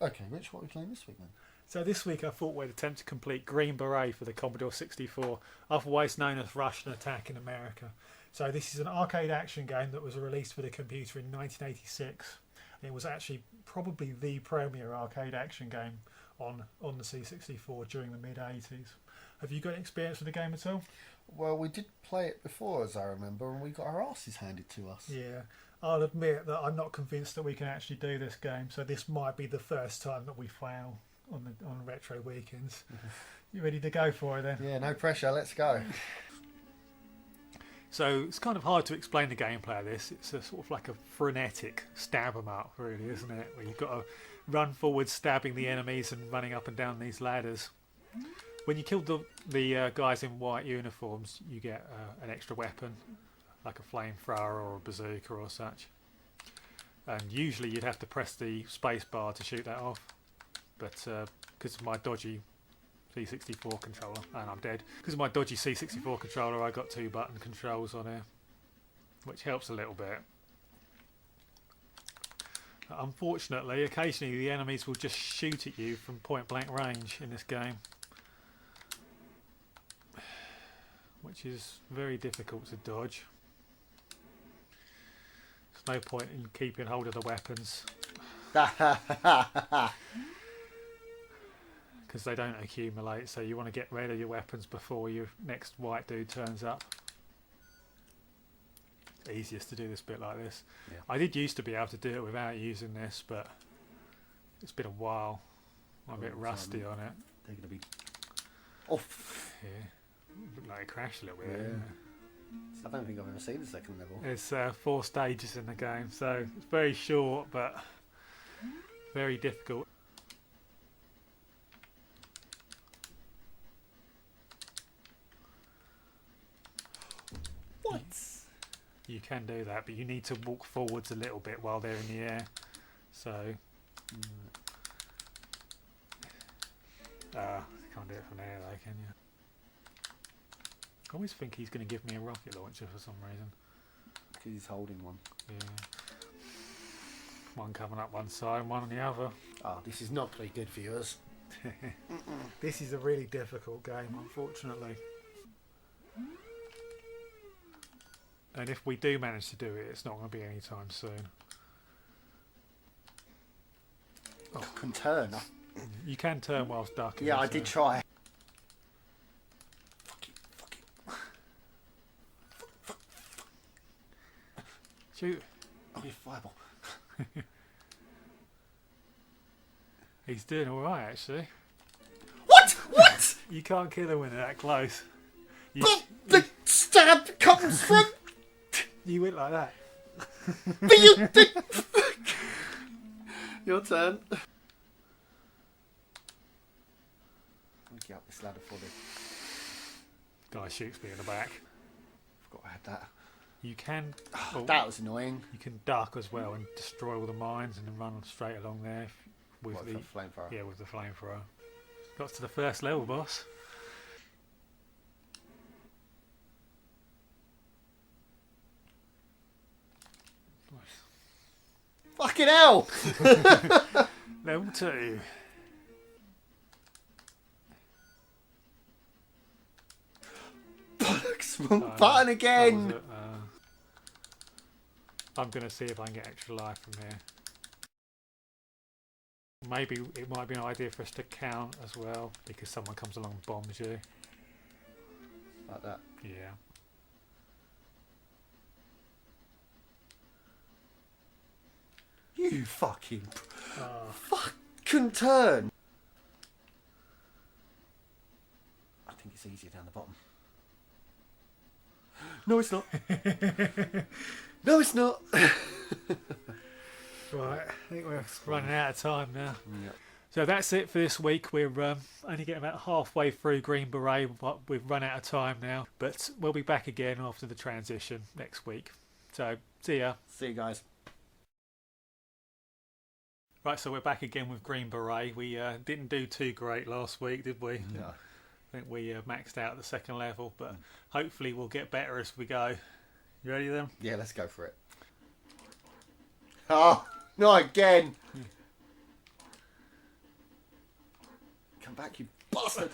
Okay, Rich, what are we playing this week then? So this week I thought we'd attempt to complete Green Beret for the Commodore 64, otherwise known as Russian Attack in America. So this is an arcade action game that was released for the computer in 1986. It was actually probably the premier arcade action game on the C64 during the mid-80s. Have you got experience with the game at all? Well, we did play it before, as I remember, and we got our asses handed to us. Yeah, I'll admit that I'm not convinced that we can actually do this game, so this might be the first time that we fail on retro weekends. You ready to go for it then? Yeah, no pressure, let's go. So it's kind of hard to explain the gameplay of this. It's a sort of like a frenetic stab 'em up, really, isn't it? Where you've got to run forward, stabbing the enemies and running up and down these ladders. When you kill the guys in white uniforms, you get an extra weapon, like a flamethrower or a bazooka or such. And usually you'd have to press the space bar to shoot that off. But because of my dodgy C64 controller, and I'm dead. Because of my dodgy C64 controller, I got 2-button controls on here, which helps a little bit. Unfortunately, occasionally the enemies will just shoot at you from point-blank range in this game, which is very difficult to dodge. There's no point in keeping hold of the weapons because they don't accumulate, so you want to get rid of your weapons before your next white dude turns up. It's easiest to do this bit like this. Yeah. I did used to be able to do it without using this, but it's been a while. I'm a bit rusty on it. They're going to be off. Yeah. Looked like it crashed a little bit. Yeah. I don't think I've ever seen the second level. There's 4 stages in the game, so it's very short but very difficult. What? You can do that, but you need to walk forwards a little bit while they're in the air. So, you can't do it from there though, can you? I always think he's going to give me a rocket launcher for some reason. Because he's holding one. Yeah. One coming up one side and one on the other. Oh, this is not very good, viewers. This is a really difficult game, unfortunately. And if we do manage to do it, it's not going to be anytime soon. Oh, can turn. You can turn whilst ducking. Yeah, I so. did try. Shoot. Oh, you're fireball. He's doing alright, actually. What? What? You can't kill him when they're that close. The stab comes from... You went like that. But you did... Your turn. Let me get up this ladder for this. Guy shoots me in the back. Forgot I had that. You can... That was annoying. You can duck as well and destroy all the mines and then run straight along there with What, the flamethrower? Yeah, with the flamethrower. Got to the first level, boss. Fucking hell! Level 2. Wrong button again! I'm going to see if I can get extra life from here. Maybe it might be an idea for us to count as well, because someone comes along and bombs you. Like that. Yeah. You fucking... Fucking turn! I think it's easier down the bottom. No, it's not. No, it's not. Right, I think we're running out of time now. Yep. So that's it for this week. We're only getting about halfway through Green Beret, but we've run out of time now. But we'll be back again after the transition next week. So, see ya. See you guys. Right, so we're back again with Green Beret. We didn't do too great last week, did we? No. I think we maxed out at the second level, but hopefully we'll get better as we go. You ready then? Yeah, let's go for it. Oh, not again! back, you bastard!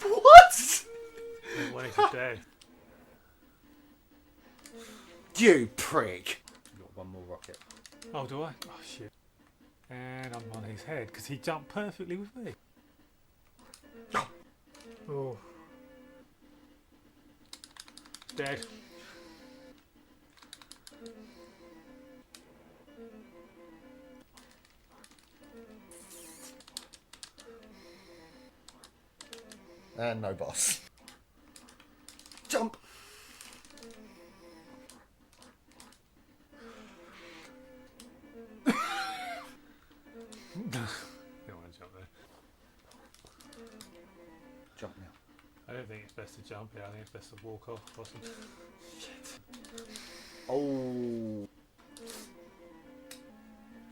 What? Wait, what is it dead? You prick! You got one more rocket. Oh, do I? Oh, shit. And I'm on his head because he jumped perfectly with me. Oh. Dead. And no boss. Jump! Don't want to jump there. Jump now. I don't think it's best to jump here. I think it's best to walk off. Possibly. Shit. Oh.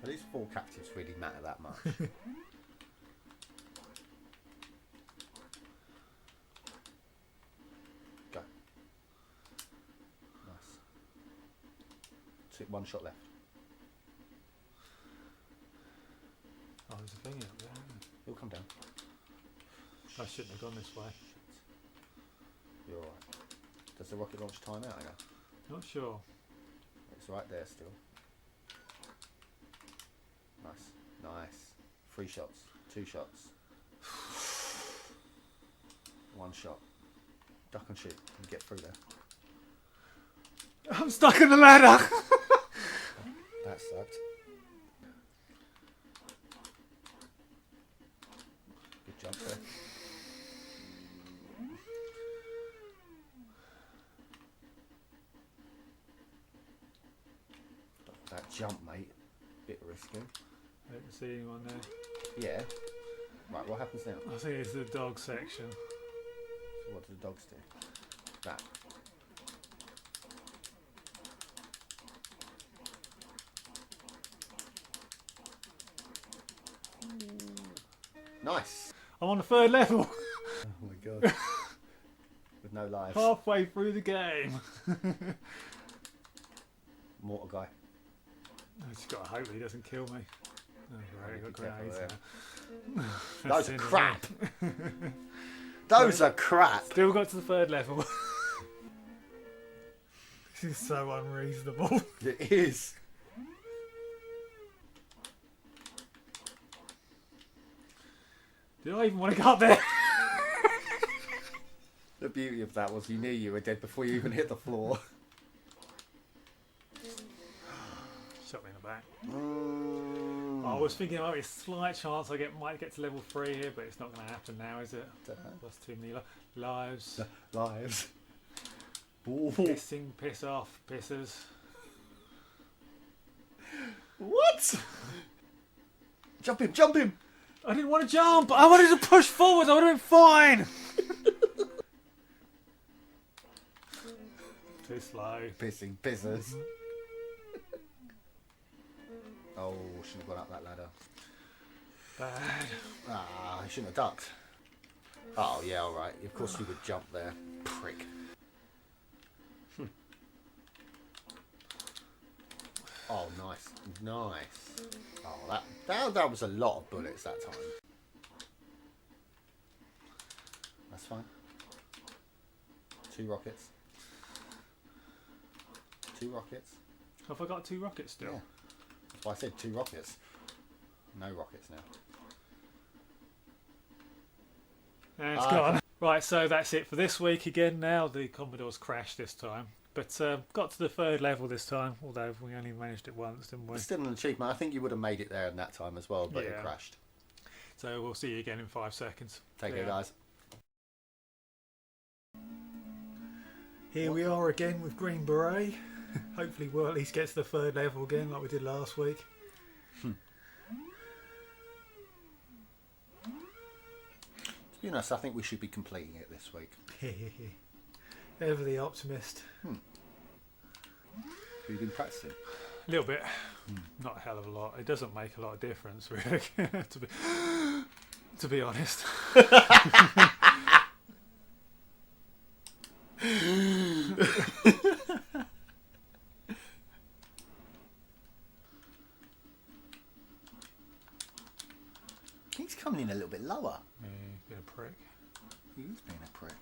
Are these 4 cactus really matter that much? Go. Nice. 1 shot left. Oh, there's a thing up there. It'll come down. I shouldn't have gone this way. You're alright. Does the rocket launch time out now? Not sure. It's right there still. Nice. Nice. 3 shots. 2 shots. 1 shot. Duck and shoot. And get through there. I'm stuck in the ladder! That sucked. Good jump there. That jump, mate. Bit risky. I don't see anyone there. Yeah. Right, what happens now? I think it's the dog section. So what do the dogs do? That. Nice. I'm on the 3rd level. Oh my god. With no lives. Halfway through the game. Mortar guy. I just gotta hope he doesn't kill me. Oh, great, Be I've got careful grenades there. now. Those That's are in crap. there. Those are crap. Still got to the 3rd level. This is so unreasonable. It is. Did I even want to go up there? The beauty of that was you knew you were dead before you even hit the floor. Shot me in the back. Mm. I was thinking, oh, it's a slight chance I might get to level 3 here, but it's not going to happen now, is it? Dunno. Lost too many lives. Lives. Ooh. Pissing, piss off, pissers. What? Jump him, jump him! I didn't want to jump. I wanted to push forward. I would have been fine. Too slow. Pissing pissers. Oh, shouldn't have gone up that ladder. Bad. Ah, I shouldn't have ducked. Oh, yeah, alright. Of course you would jump there. Prick. Oh, nice. Nice. Oh, that was a lot of bullets that time. That's fine. 2 rockets. 2 rockets. Have I got 2 rockets still? Yeah. That's why I said 2 rockets. No rockets now. And it's gone. Right, so that's it for this week again now. The Commodore's crashed this time. But got to the 3rd level this time, although we only managed it once, didn't we? It's still an achievement. I think you would have made it there in that time as well, but it Yeah. crashed. So we'll see you again in 5 seconds. Take care, guys. Here we are again with Green Beret. Hopefully we'll at least get to the 3rd level again like we did last week. To be honest, I think we should be completing it this week. Ever the optimist. Have you been practicing? A little bit. Not a hell of a lot. It doesn't make a lot of difference, really, to be honest. lower. Yeah, he's been a prick. He is being a prick.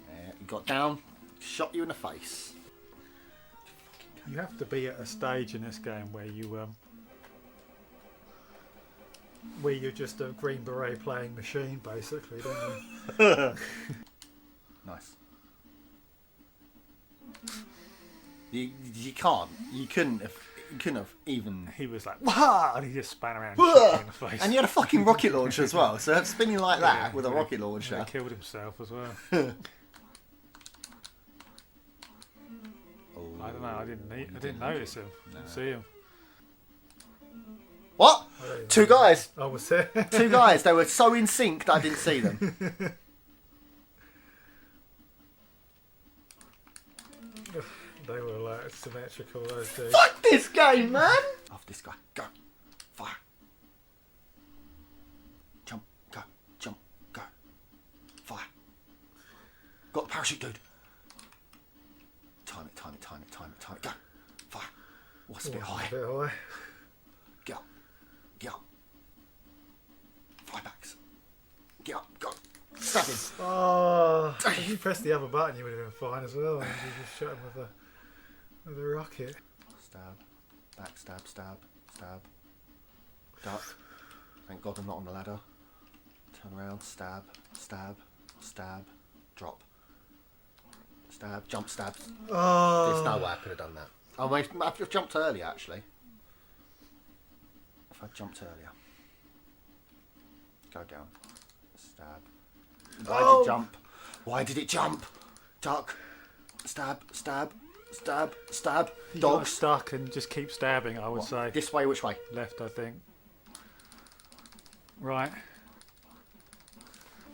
Yeah, he got down, shot you in the face. You have to be at a stage in this game where you're just a Green Beret playing machine, basically, don't you? Nice. You can't. You couldn't have even. He was like, "Wah!" and he just span around and shot me in the face. And you had a fucking rocket launcher as well. So spinning like that Yeah, with a yeah. rocket launcher. He killed himself as well. Oh, I don't know. I didn't notice him. No. Didn't see him. What? I don't even Two know. guys. I was there. Two guys. They were so in sync that I didn't see them. They were like symmetrical, those two. Fuck this game, man! Off this guy. Go. Fire. Jump. Go. Jump. Go. Fire. Got the parachute, dude. Time it. Go. Fire. What's a bit high? A bit high. Get up. Get up. Fire backs. Get up. Go. Stab him. Oh, if you pressed the other button, you would have been fine as well. And you just shot him with a rocket. Stab. Back stab. Stab. Stab. Duck. Thank God I'm not on the ladder. Turn around. Stab. Stab. Stab. Drop. Stab. Jump. Stab. Oh, There's no way I could have done that. Oh, wait, I've jumped earlier, actually. If I jumped earlier. Go down. Stab. Why did it jump? Why did it jump? Duck. Stab. Stab. Stab. Stab. you got Dogs. stuck and just keep stabbing. I would What? say This way, which way? left. I think. Right.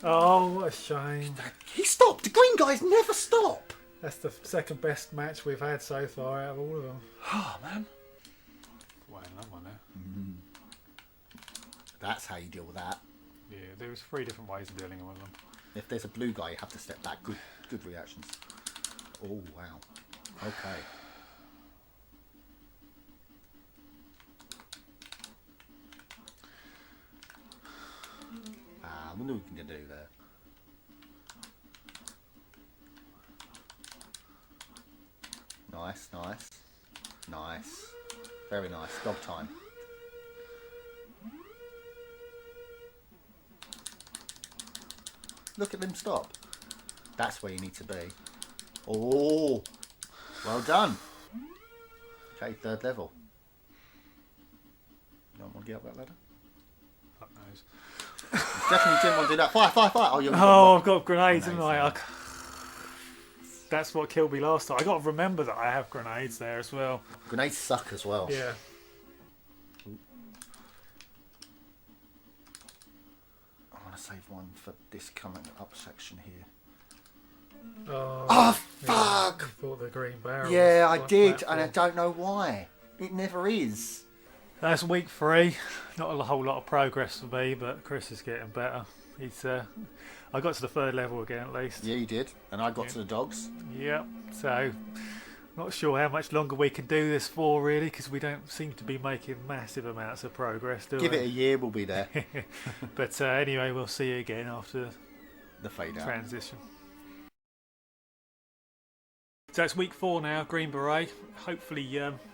Oh, what a shame. He stopped. The green guys never stop. That's the second best match we've had so far out of all of them. Oh, man. Well, that one there. That's how you deal with that. Yeah, there was 3 different ways of dealing with them. If there's a blue guy, you have to step back. Good reactions. Oh, wow. Okay. I wonder what we can do there. Nice, nice. Nice. Very nice. Dog time. Look at them stop. That's where you need to be. Oh, well done. Okay, 3rd level. You don't want to get up that ladder? Fuck knows. You definitely didn't want to do that. Fire, fire, fire. Oh, you're Oh, I've got grenades, haven't Grenades, I? That's what killed me last time. I got to remember that I have grenades there as well. Grenades suck as well. Yeah. I want to save one for this coming up section here. Oh, Oh, yeah, fuck! I thought the green barrel. Yeah, was I like did, that and I for- don't know why. It never is. That's week 3. Not a whole lot of progress for me, but Chris is getting better. He's. I got to the 3rd level again at least. Yeah, you did. And I got Yeah. to the dogs. Yep. So, not sure how much longer we can do this for, really, because we don't seem to be making massive amounts of progress, do Give we? it a year, we'll be there. But anyway, we'll see you again after The fade out. transition. So it's week 4 now, Green Beret. Hopefully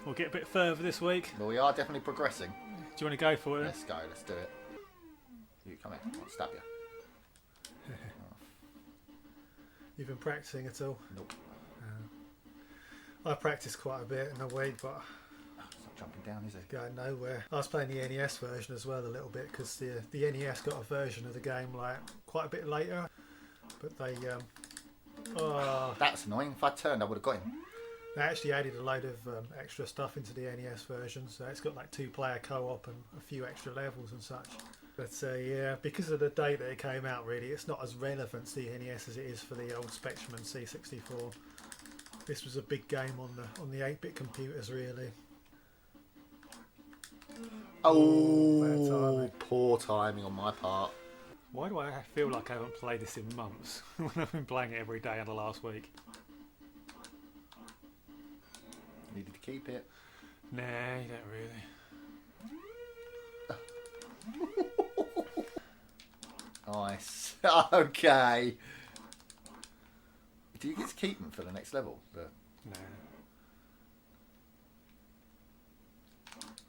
we'll get a bit further this week. But we are definitely progressing. Do you want to go for it? Let's go, let's do it. You come here, I'll stab you. You've been practicing at all? Nope. I've practiced quite a bit in a week, but It's not jumping down, is it? going nowhere. I was playing the NES version as well a little bit because the NES got a version of the game like quite a bit later, but they That's annoying. If I turned, I would have got him. they actually added a load of extra stuff into the NES version, so it's got like 2-player co-op and a few extra levels and such. But yeah, because of the date that it came out, really, it's not as relevant to the NES as it is for the old Spectrum and C64. This was a big game on the 8-bit computers, really. Oh, bad timing. poor timing on my part. Why do I feel like I haven't played this in months when I've been playing it every day in the last week? Needed to keep it. Nah, you don't really. Nice. Okay. Do you get to keep them for the next level? No.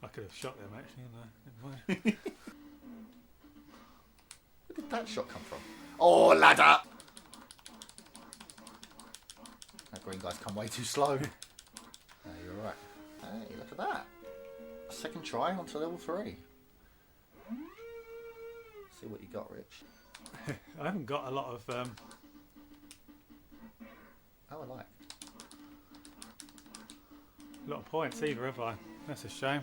I could have shot them actually. No. Where did that shot come from? Oh, ladder! That green guy's come way too slow. You're right. Hey, look at that. Second try onto level 3. See what you got, Rich. I haven't got a lot of. Oh, I like. A lot of points either, have I? That's a shame.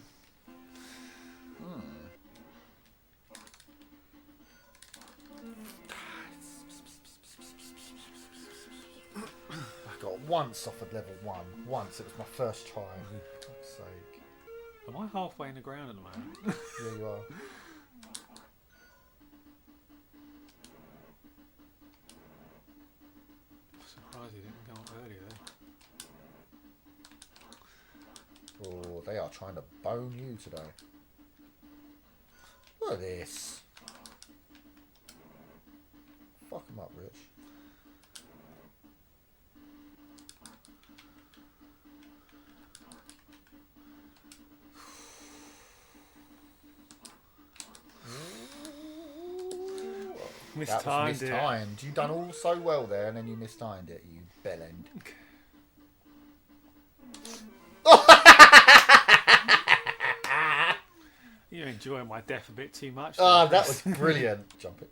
I got once off of level 1. Once. It was my first try. For fuck's sake. Am I halfway in the ground at the moment? Yeah, you are. Surprised he didn't go up earlier there. Oh, they are trying to bone you today. Look at this. Fuck them up, Rich. That was mistimed. You done all so well there, and then you mistimed it. You bellend. You're enjoying my death a bit too much. Oh, that was brilliant. Jump it.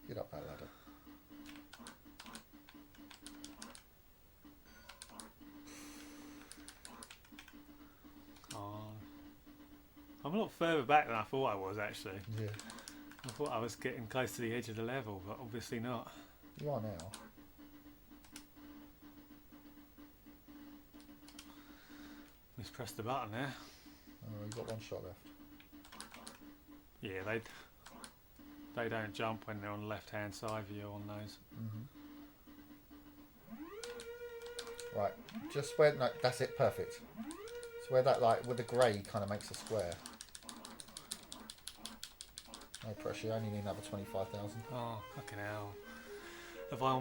Get up that ladder. Oh. I'm a lot further back than I thought I was actually. Yeah. I thought I was getting close to the edge of the level, but obviously not. You are now. Mispressed the button there. Oh, you got one shot left. Yeah, they don't jump when they're on the left hand side of you on those. Right, just where, no, that's it, perfect. So where that, like, with the grey kind of makes a square. No pressure, you only need another 25,000. Oh, fucking hell. Have I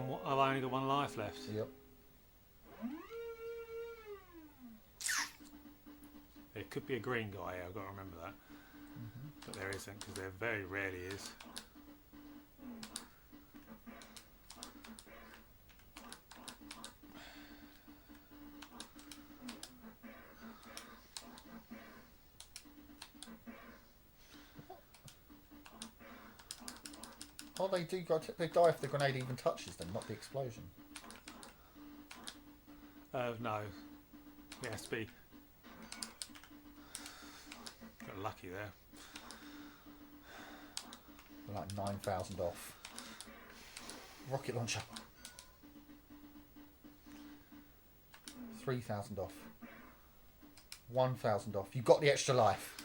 only got one life left? Yep. There could be a green guy here, I've got to remember that. But there isn't, because there very rarely is. Oh, they do go. They die if the grenade even touches them, not the explosion. No. It has to be. Got lucky there. Like 9,000 off. Rocket launcher. 3,000 off. 1,000 off. You got the extra life.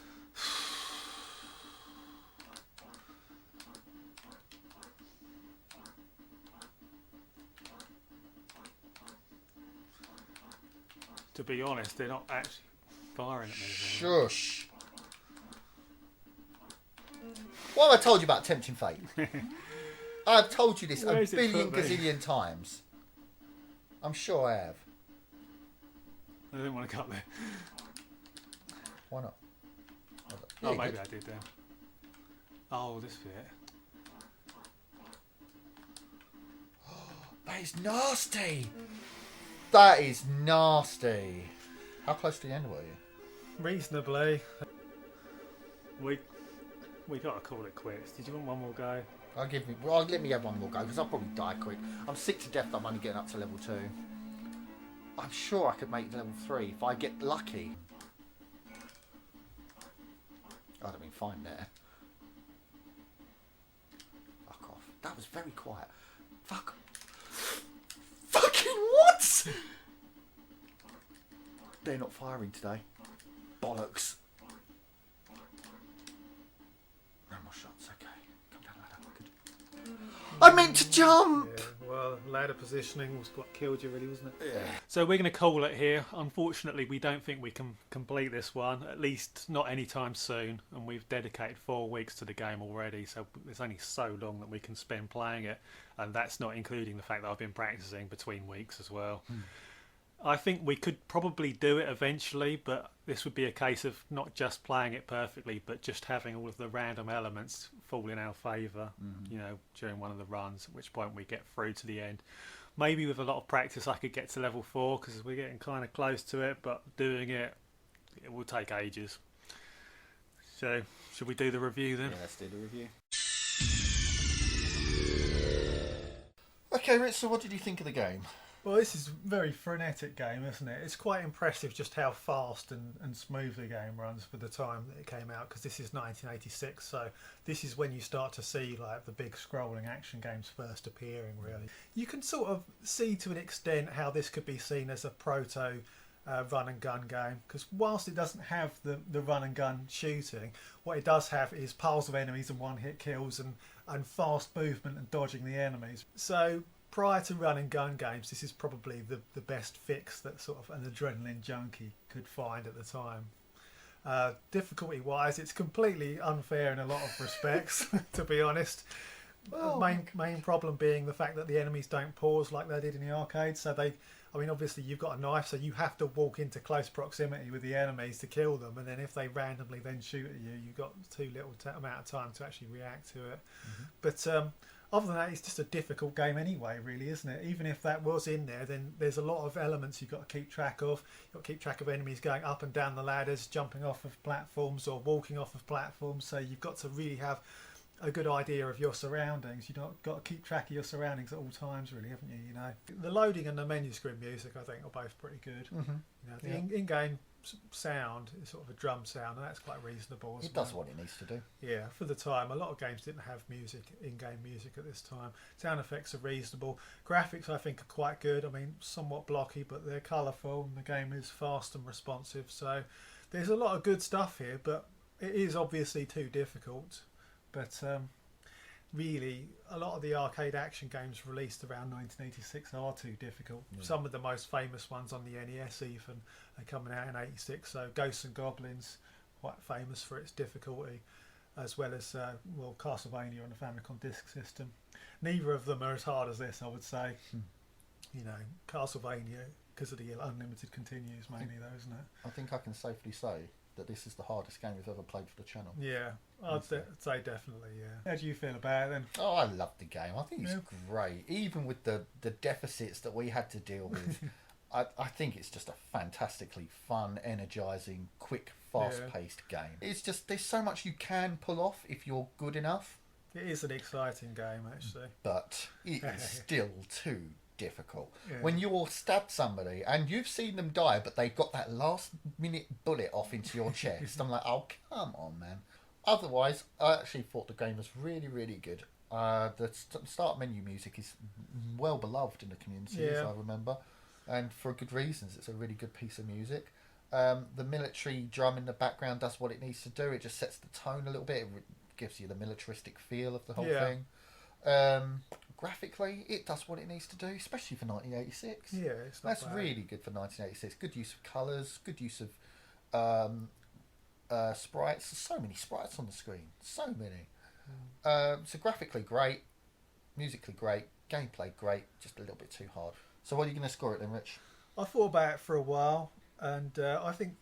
To be honest, they're not actually firing at me. Shush. What have I told you about tempting fate? I've told you this Where a is it billion put me? gazillion times. I'm sure I have. I didn't want to cut there. Why not? Oh, you maybe did. I did then. Oh, this bit. That is nasty. That is nasty. How close to the end were you? Reasonably. We gotta call it quits. Did you want one more go? Let me have one more go because I'll probably die quick. I'm sick to death that I'm only getting up to level 2. I'm sure I could make level 3 if I get lucky. I'd have been fine there. Fuck off. That was very quiet. Fuck. Fucking what? They're not firing today. Bollocks. No more shots, okay. Come down the ladder. Good. I meant to jump! Yeah, well, well. Ladder positioning was what killed you, really, wasn't it? Yeah. So we're going to call it here. Unfortunately, we don't think we can complete this one, at least not anytime soon. And we've dedicated 4 weeks to the game already, so there's only so long that we can spend playing it. And that's not including the fact that I've been practicing between weeks as well. I think we could probably do it eventually, but this would be a case of not just playing it perfectly, but just having all of the random elements fall in our favour, you know, during one of the runs, at which point we get through to the end. Maybe with a lot of practice I could get to level 4, because we're getting kind of close to it, but doing it will take ages. So, should we do the review then? Yeah, let's do the review. Okay, Rich, so what did you think of the game? Well, this is a very frenetic game, isn't it? It's quite impressive just how fast and smooth the game runs for the time that it came out, because this is 1986, so this is when you start to see like the big scrolling action games first appearing, really. You can sort of see to an extent how this could be seen as a proto run and gun game, because whilst it doesn't have the run and gun shooting, what it does have is piles of enemies and one-hit kills and fast movement and dodging the enemies. So prior to run and gun games, this is probably the best fix that sort of an adrenaline junkie could find at the time. Difficulty wise, it's completely unfair in a lot of respects, to be honest. Well, Main problem being the fact that the enemies don't pause like they did in the arcade. So I mean, obviously you've got a knife, so you have to walk into close proximity with the enemies to kill them, and then if they randomly then shoot at you, you've got too little amount of time to actually react to it. But other than that, it's just a difficult game anyway, really, isn't it? Even if that was in there, then there's a lot of elements you've got to keep track of. You've got to keep track of enemies going up and down the ladders, jumping off of platforms or walking off of platforms, so you've got to really have a good idea of your surroundings. You've got to keep track of your surroundings at all times, really, haven't you? You know, the loading and the menu screen music, I think, are both pretty good. You know, the in-game sound is sort of a drum sound, and that's quite reasonable. it does what it needs to do. Yeah, for the time, a lot of games didn't have in-game music at this time. Sound effects are reasonable. Graphics, I think, are quite good. I mean, somewhat blocky, but they're colourful, and the game is fast and responsive. So there's a lot of good stuff here, but it is obviously too difficult. But really, a lot of the arcade action games released around 1986 are too difficult. Some of the most famous ones on the NES even are coming out in 86. So Ghosts and Goblins, quite famous for its difficulty, as well as Castlevania on the Famicom Disk System. Neither of them are as hard as this, I would say. You know, Castlevania, because of the unlimited continues mainly, though, isn't it? I think I can safely say that this is the hardest game we've ever played for the channel. Yeah, I'd say definitely, yeah. How do you feel about it then? Oh, I love the game. I think it's great. Even with the deficits that we had to deal with, I think it's just a fantastically fun, energising, quick, fast-paced game. It's just, there's so much you can pull off if you're good enough. It is an exciting game, actually. But it is still too difficult. When you all stab somebody and you've seen them die, but they've got that last minute bullet off into your chest, I'm like, oh, come on, man. Otherwise, I actually thought the game was really, really good. The start menu music is well beloved in the community, as I remember, and for good reasons. It's a really good piece of music. The military drum in the background does what it needs to do. It just sets the tone a little bit. It gives you the militaristic feel of the whole thing. Graphically, it does what it needs to do, especially for 1986. Yeah, it's not That's bad. really good for 1986. Good use of colours, good use of sprites. There's so many sprites on the screen, so many. So graphically great, musically great, gameplay great, just a little bit too hard. So what are you going to score it then, Rich? I thought about it for a while, and I think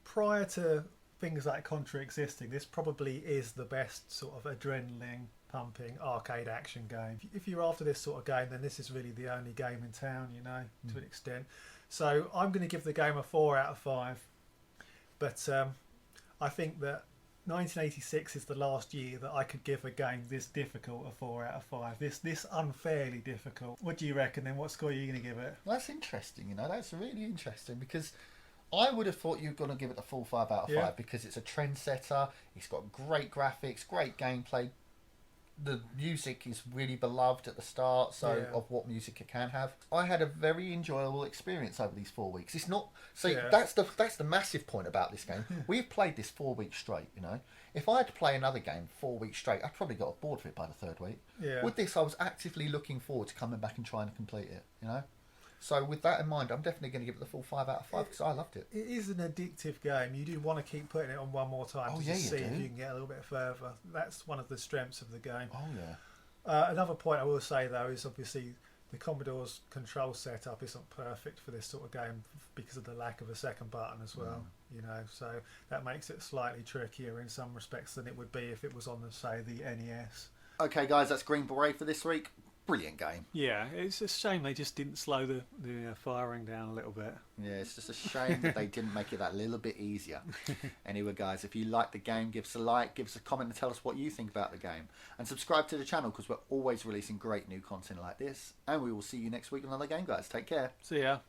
prior to things like Contra existing, this probably is the best sort of adrenaline pumping arcade action game. If you're after this sort of game, then this is really the only game in town, you know, to an extent. So I'm going to give the game a 4 out of 5. But I think that 1986 is the last year that I could give a game this difficult a 4 out of 5. This unfairly difficult. What do you reckon then? What score are you going to give it? Well, that's interesting, you know, that's really interesting, because I would have thought you were going to give it a full 5 out of 5 because it's a trendsetter, it's got great graphics, great gameplay, the music is really beloved at the start, so Yeah. of what music it can have. I had a very enjoyable experience over these 4 weeks. It's not Yeah. that's the massive point about this game. We've played this 4 weeks straight, you know. If I had to play another game 4 weeks straight, I probably got bored of it by the third week. Yeah. With this, I was actively looking forward to coming back and trying to complete it, you know. So with that in mind, I'm definitely going to give it the full 5 out of 5 because I loved it. It is an addictive game. You do want to keep putting it on one more time Oh, to yeah, just you see if do. you can get a little bit further. That's one of the strengths of the game. Oh yeah. Another point I will say though is obviously the Commodore's control setup isn't perfect for this sort of game because of the lack of a second button as well. You know, so that makes it slightly trickier in some respects than it would be if it was on, say, the NES. Okay, guys, that's Green Beret for this week. Brilliant game. Yeah, it's a shame they just didn't slow the firing down a little bit. Yeah, it's just a shame that they didn't make it that little bit easier. Anyway, guys, if you like the game, give us a like, give us a comment and tell us what you think about the game. And subscribe to the channel because we're always releasing great new content like this. And we will see you next week with another game, guys. Take care. See ya.